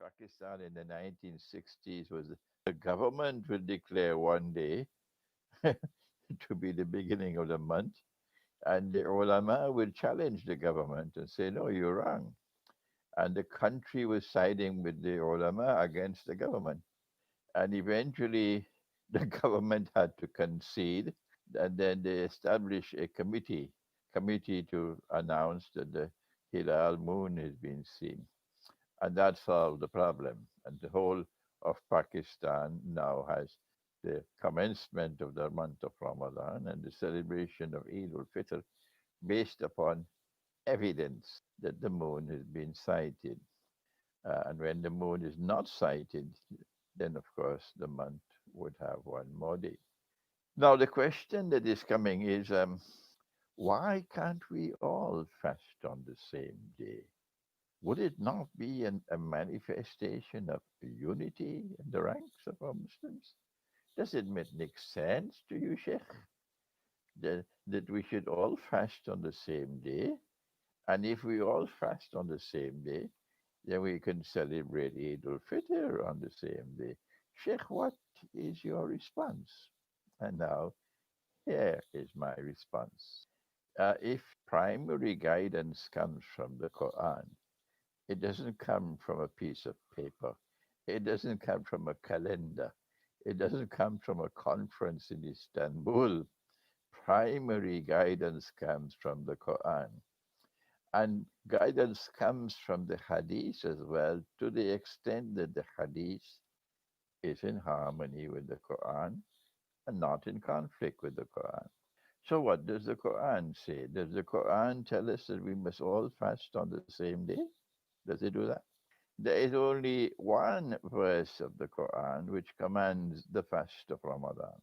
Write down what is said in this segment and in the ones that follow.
Pakistan in the 1960s was the government would declare one day to be the beginning of the month, and the ulama would challenge the government and say, no, you're wrong. And the country was siding with the ulama against the government. And eventually, the government had to concede, and then they established a committee to announce that the Hilal moon has been seen. And that solved the problem. And the whole of Pakistan now has the commencement of the month of Ramadan and the celebration of Eid al-Fitr based upon evidence that the moon has been sighted. And when the moon is not sighted, then of course the month would have one more day. Now, the question that is coming is why can't we all fast on the same day? Would it not be a manifestation of unity in the ranks of our Muslims? Does it make sense to you, Sheikh, that we should all fast on the same day? And if we all fast on the same day, then we can celebrate Eid al-Fitr on the same day. Sheikh, what is your response? And now, here is my response. If primary guidance comes from the Quran, it doesn't come from a piece of paper. It doesn't come from a calendar. It doesn't come from a conference in Istanbul. Primary guidance comes from the Quran. And guidance comes from the Hadith as well, to the extent that the Hadith is in harmony with the Quran and not in conflict with the Quran. So, what does the Quran say? Does the Quran tell us that we must all fast on the same day? Does it do that? There is only one verse of the Quran which commands the fast of Ramadan,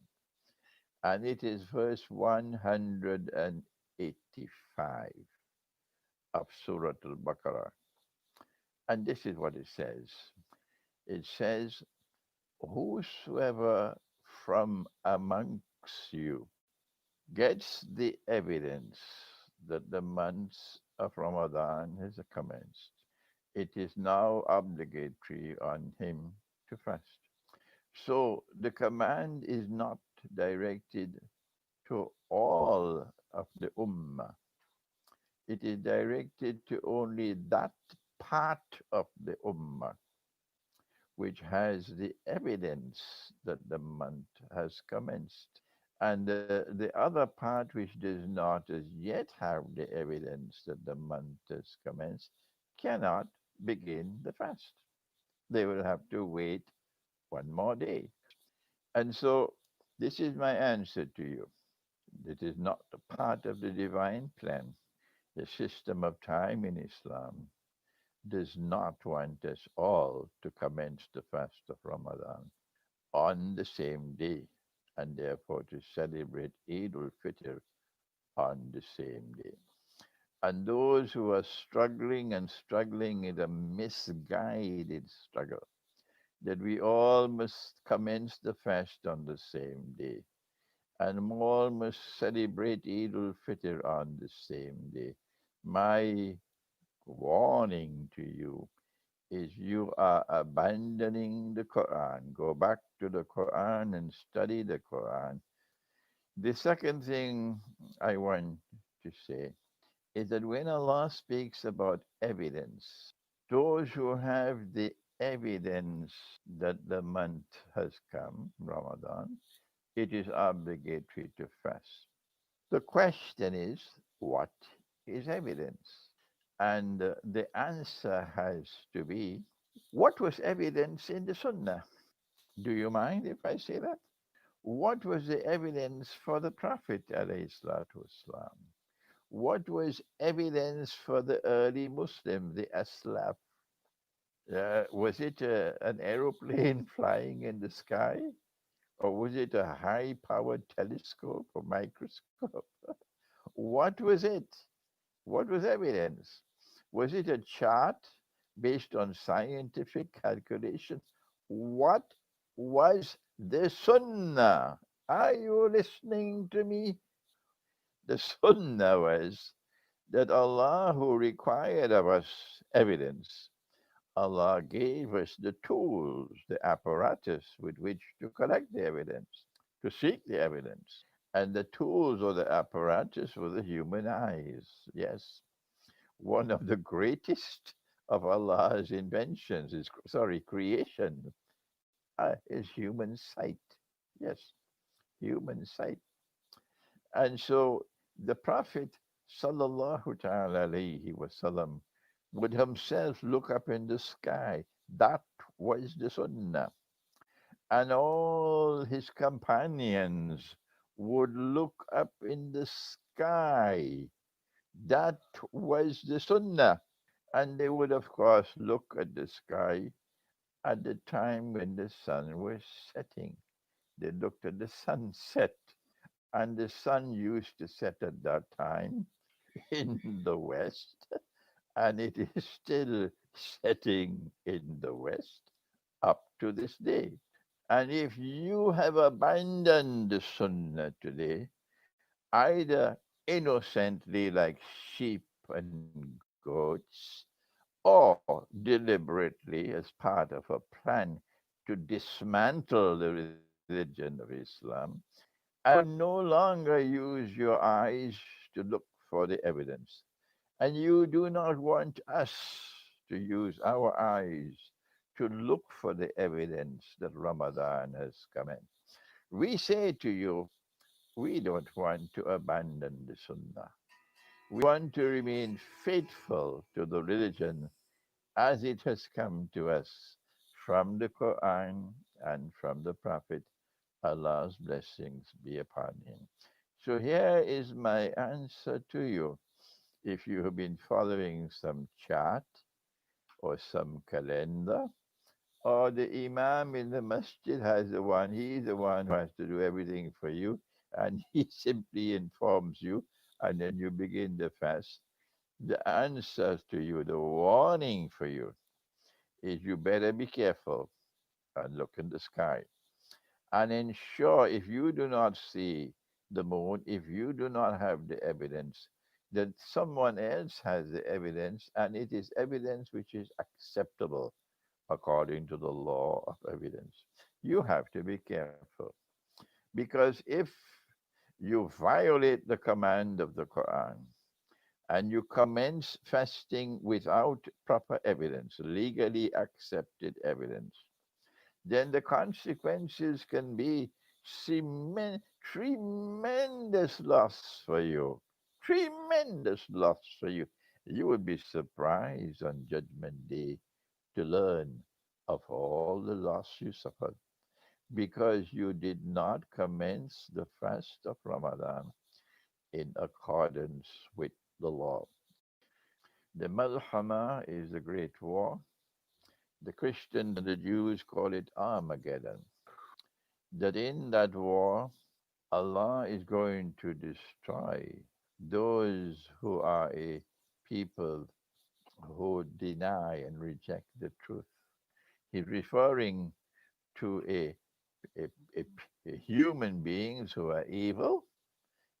and it is verse 185 of Surah Al Baqarah. And this is what it says: it says, whosoever from amongst you gets the evidence that the month of Ramadan has commenced, it is now obligatory on him to fast. So the command is not directed to all of the ummah. It is directed to only that part of the ummah which has the evidence that the month has commenced. And the other part which does not as yet have the evidence that the month has commenced cannot begin the fast. They will have to wait one more day. And so this is my answer to you. It is not a part of the divine plan. The system of time in Islam does not want us all to commence the fast of Ramadan on the same day, and therefore to celebrate Eid al-Fitr on the same day. And those who are struggling and struggling in a misguided struggle, that we all must commence the fast on the same day, and all must celebrate Eid al-Fitr on the same day. My warning to you is you are abandoning the Quran. Go back to the Quran and study the Quran. The second thing I want to say is that when Allah speaks about evidence, those who have the evidence that the month has come, Ramadan, it is obligatory to fast. The question is, what is evidence? And the answer has to be, what was evidence in the Sunnah? Do you mind if I say that? What was the evidence for the Prophet ﷺ? What was evidence for the early Muslim, the Aslaf? Was it an aeroplane flying in the sky? Or was it a high-powered telescope or microscope? What was it? What was evidence? Was it a chart based on scientific calculation? What was the Sunnah? Are you listening to me? The Sunnah was that Allah, who required of us evidence, Allah gave us the tools, the apparatus with which to collect the evidence, to seek the evidence. And the tools or the apparatus were the human eyes. Yes, one of the greatest of Allah's inventions is, sorry, creation, is human sight. Yes, human sight. And so the Prophet sallallahu ta'ala alayhi wasallam would himself look up in the sky. That was the Sunnah. And all his companions would look up in the sky. That was the Sunnah. And they would, of course, look at the sky at the time when the sun was setting. They looked at the sunset, and the sun used to set at that time in the west, and it is still setting in the west up to this day. And if you have abandoned the Sunnah today, either innocently like sheep and goats, or deliberately as part of a plan to dismantle the religion of Islam, and you no longer use your eyes to look for the evidence. And you do not want us to use our eyes to look for the evidence that Ramadan has come in. We say to you, we don't want to abandon the Sunnah. We want to remain faithful to the religion as it has come to us from the Quran and from the Prophet. Allah's blessings be upon him. So here is my answer to you. If you have been following some chart or some calendar, or the Imam in the masjid has the one, he's the one who has to do everything for you, and he simply informs you, and then you begin the fast. The answer to you, the warning for you, is you better be careful and look in the sky and ensure if you do not see the moon, if you do not have the evidence, that someone else has the evidence, and it is evidence which is acceptable according to the law of evidence. You have to be careful because if you violate the command of the Quran and you commence fasting without proper evidence, legally accepted evidence, then the consequences can be tremendous loss for you. Tremendous loss for you. You would be surprised on Judgment Day to learn of all the loss you suffered because you did not commence the fast of Ramadan in accordance with the law. The Malhama is the great war. The Christians and the Jews call it Armageddon. That in that war, Allah is going to destroy those who are a people who deny and reject the truth. He's referring to a, a, a human beings who are evil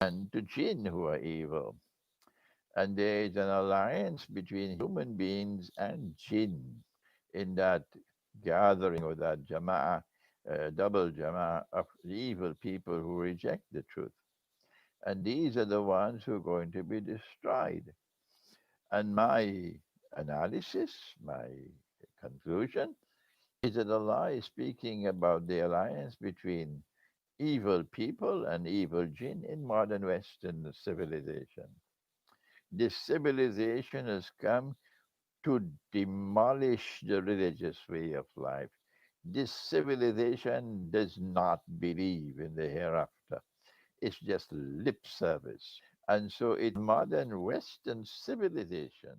and to jinn who are evil. And there is an alliance between human beings and jinn in that gathering or that jama'ah, double jama'ah of evil people who reject the truth. And these are the ones who are going to be destroyed. And my analysis, my conclusion, is that Allah is speaking about the alliance between evil people and evil jinn in modern Western civilization. This civilization has come to demolish the religious way of life. This civilization does not believe in the hereafter. It's just lip service. And so it's modern Western civilization